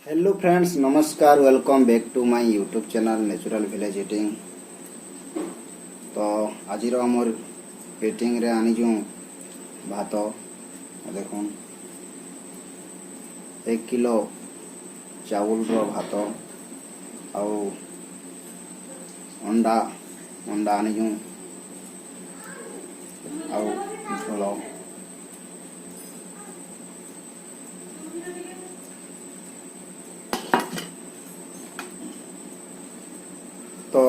Hello friends, नमस्कार। Welcome back to my YouTube channel natural village eating. तो आज आमर पेटिंग रे आनी जो भात देख 1 किलो चावल रो भात आउ अंडा अंडा आनी जो आउ झोल। तो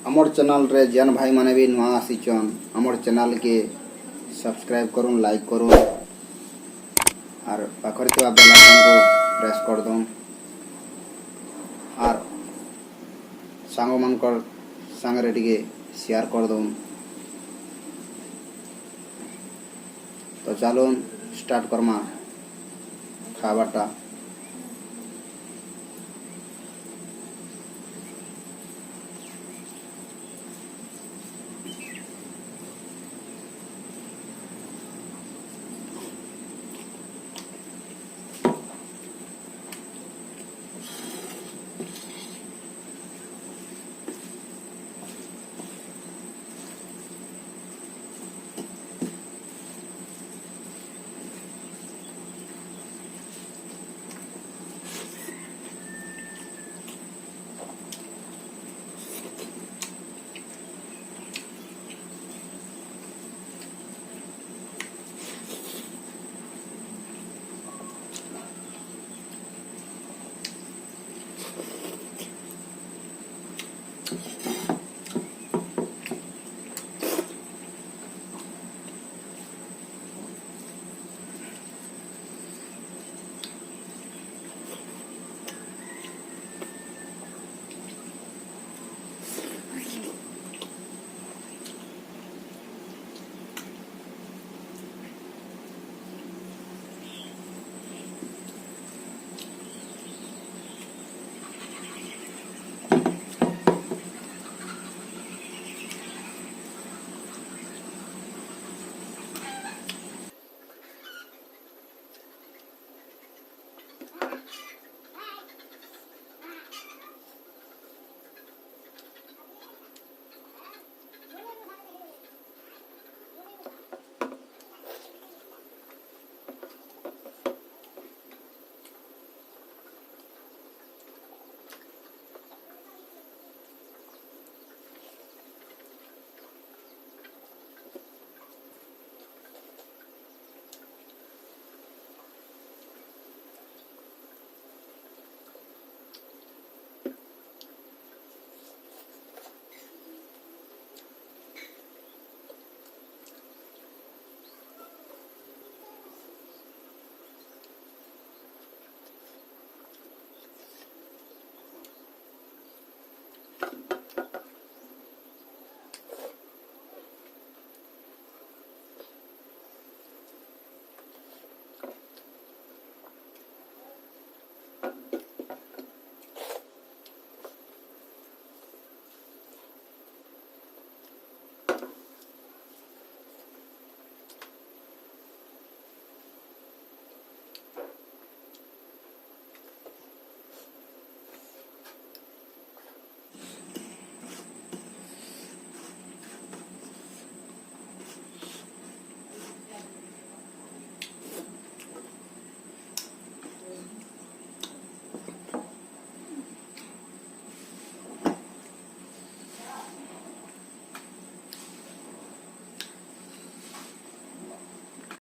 आमर चैनल रे जन भाई माने भी नुआ आसीचन आमर चैनल के सब्सक्राइब करूँ, लाइक करूँ और पाखर के बेल आइकन को प्रेस कर दूँ और सांग मानकर संग रे टिके शेयर कर दूँ। तो चलो स्टार्ट करमा खावाटा।